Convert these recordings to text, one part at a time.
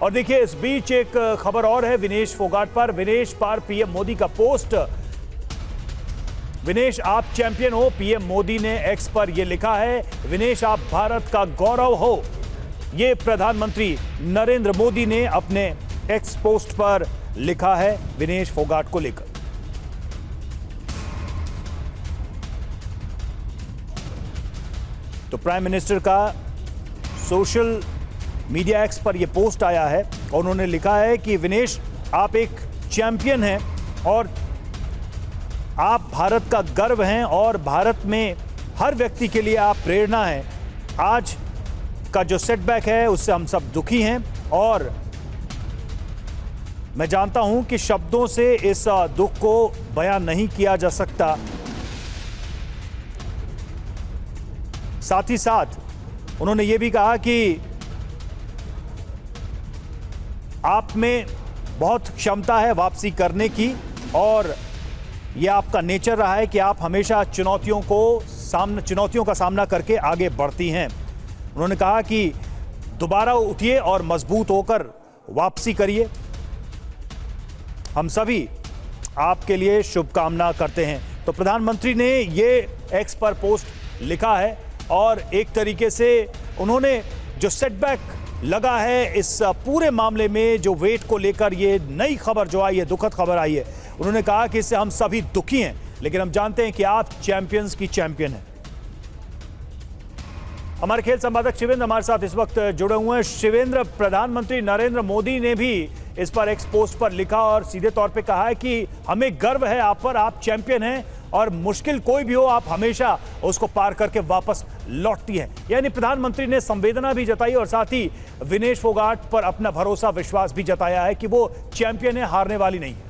और देखिए इस बीच एक खबर और है विनेश फोगाट पर। विनेश पर पीएम मोदी का पोस्ट। विनेश आप चैंपियन हो, पीएम मोदी ने एक्स पर यह लिखा है। विनेश आप भारत का गौरव हो, यह प्रधानमंत्री नरेंद्र मोदी ने अपने एक्स पोस्ट पर लिखा है विनेश फोगाट को लेकर। तो प्राइम मिनिस्टर का सोशल मीडिया एक्स पर यह पोस्ट आया है और उन्होंने लिखा है कि विनेश आप एक चैंपियन हैं और आप भारत का गर्व हैं और भारत में हर व्यक्ति के लिए आप प्रेरणा हैं। आज का जो सेटबैक है उससे हम सब दुखी हैं और मैं जानता हूं कि शब्दों से इस दुख को बयान नहीं किया जा सकता। साथ ही साथ उन्होंने ये भी कहा कि आप में बहुत क्षमता है वापसी करने की और यह आपका नेचर रहा है कि आप हमेशा चुनौतियों का सामना करके आगे बढ़ती हैं। उन्होंने कहा कि दोबारा उठिए और मजबूत होकर वापसी करिए। हम सभी आपके लिए शुभकामना करते हैं। तो प्रधानमंत्री ने ये एक्स पर पोस्ट लिखा है और एक तरीके से उन्होंने जो सेटबैक लगा है इस पूरे मामले में, जो वेट को लेकर ये नई खबर जो आई है, दुखद खबर आई है, उन्होंने कहा कि इससे हम सभी दुखी हैं, लेकिन हम जानते हैं कि आप चैंपियंस की चैंपियन हैं। हमारे खेल संपादक शिवेंद्र हमारे साथ इस वक्त जुड़े हुए हैं। शिवेंद्र, प्रधानमंत्री नरेंद्र मोदी ने भी इस पर एक्स पोस्ट पर लिखा और सीधे तौर पे कहा है कि हमें गर्व है आप पर, आप चैंपियन हैं और मुश्किल कोई भी हो आप हमेशा उसको पार करके वापस लौटती हैं। यानी प्रधानमंत्री ने संवेदना भी जताई और साथ ही विनेश फोगाट पर अपना भरोसा विश्वास भी जताया है कि वो चैंपियन है, हारने वाली नहीं है।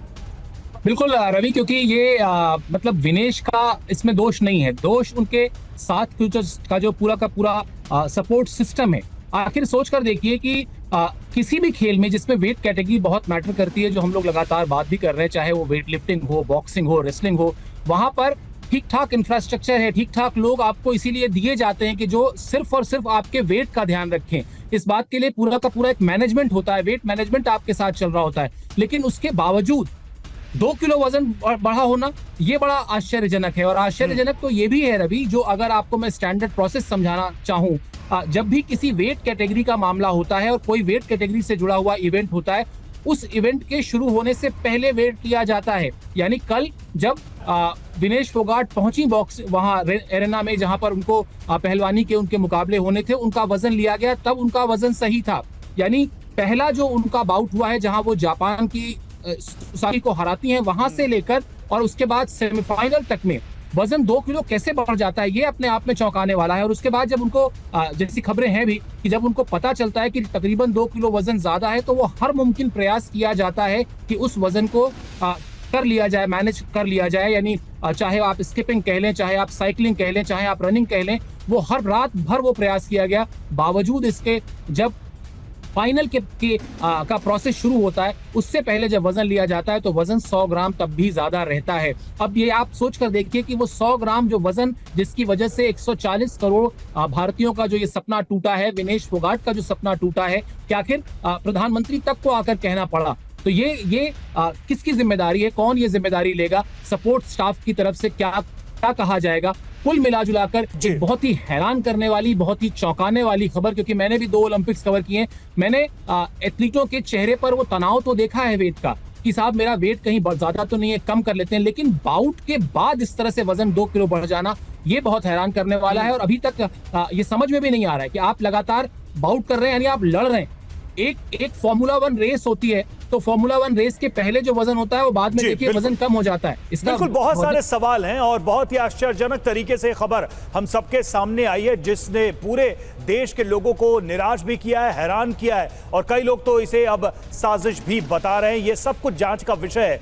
बिल्कुल रवि, क्योंकि ये मतलब विनेश का इसमें दोष नहीं है, दोष उनके साथ का जो पूरा का पूरा सपोर्ट सिस्टम है। आखिर सोच कर देखिए कि किसी भी खेल में जिसमें वेट कैटेगरी बहुत मैटर करती है, जो हम लोग लगातार बात भी कर रहे हैं, चाहे वो वेट लिफ्टिंग हो, बॉक्सिंग हो, रेसलिंग हो, वहां पर ठीक ठाक इंफ्रास्ट्रक्चर है, ठीक ठाक लोग आपको इसीलिए दिए जाते हैं कि जो सिर्फ और सिर्फ आपके वेट का ध्यान रखें। इस बात के लिए पूरा का पूरा एक मैनेजमेंट होता है, वेट मैनेजमेंट आपके साथ चल रहा होता है। लेकिन उसके बावजूद 2 किलो वजन बढ़ा होना ये बड़ा आश्चर्यजनक है। और आश्चर्यजनक तो ये भी है रवि, जो अगर आपको मैं स्टैंडर्ड प्रोसेस समझाना चाहूं, जब भी किसी वेट कैटेगरी का मामला होता है और कोई वेट कैटेगरी से जुड़ा हुआ इवेंट होता है, उस इवेंट के शुरू होने से पहले वेट लिया जाता है। यानी कल जब विनेश फोगाट पहुंची बॉक्स वहां एरेना में, जहां पर उनको पहलवानी के उनके मुकाबले होने थे, उनका वजन लिया गया, तब उनका वजन सही था। यानी पहला जो उनका बाउट हुआ है जहां वो जापान की साथी को हराती हैं, वहां से लेकर और उसके बाद सेमीफाइनल तक में वजन 2 किलो कैसे बढ़ जाता है, ये अपने आप में चौंकाने वाला है। और उसके बाद जब उनको जैसी खबरें हैं भी कि जब उनको पता चलता है कि तकरीबन 2 किलो वजन ज्यादा है, तो वो हर मुमकिन प्रयास किया जाता है कि उस वजन को कर लिया जाए, मैनेज कर लिया जाए। यानी चाहे आप स्किपिंग कह लें, चाहे आप साइकिलिंग कह लें, चाहे आप रनिंग कह लें, वो हर रात भर वो प्रयास किया गया। बावजूद इसके जब फाइनल का प्रोसेस शुरू होता है, उससे पहले जब वजन लिया जाता है तो वजन 100 ग्राम तब भी ज्यादा रहता है। अब ये आप सोच कर देखिए कि वो 100 ग्राम जो वजन, जिसकी वजह से 140 करोड़ भारतीयों का जो ये सपना टूटा है, विनेश फोगाट का जो सपना टूटा है, कि आखिर प्रधानमंत्री तक को आकर कहना पड़ा। तो ये किसकी जिम्मेदारी है, कौन ये जिम्मेदारी लेगा? सपोर्ट स्टाफ की तरफ से क्या कहा जाएगा? कुल मिला जुलाकर बहुत ही हैरान करने वाली, बहुत ही चौंकाने वाली खबर, क्योंकि मैंने भी 2 ओलंपिक्स कवर किए हैं। मैंने एथलीटों के चेहरे पर वो तनाव तो देखा है वेट का, कि साहब मेरा वेट कहीं ज्यादा तो नहीं है, कम कर लेते हैं, लेकिन बाउट के बाद इस तरह से वजन 2 किलो बढ़ जाना, ये बहुत हैरान करने वाला है। और अभी तक ये समझ में भी नहीं आ रहा है कि आप लगातार बाउट कर रहे हैं, यानी आप लड़ रहे हैं। एक फॉर्मूला 1 रेस होती है, तो फॉर्मूला 1 रेस के पहले जो वजन होता है वो बाद में देखिए वजन कम हो जाता है। इसका बिल्कुल बहुत सारे सवाल हैं और बहुत ही आश्चर्यजनक तरीके से खबर हम सबके सामने आई है, जिसने पूरे देश के लोगों को निराश भी किया है, हैरान किया है और कई लोग तो इसे अब साजिश भी बता रहे हैं। ये सब कुछ जांच का विषय है।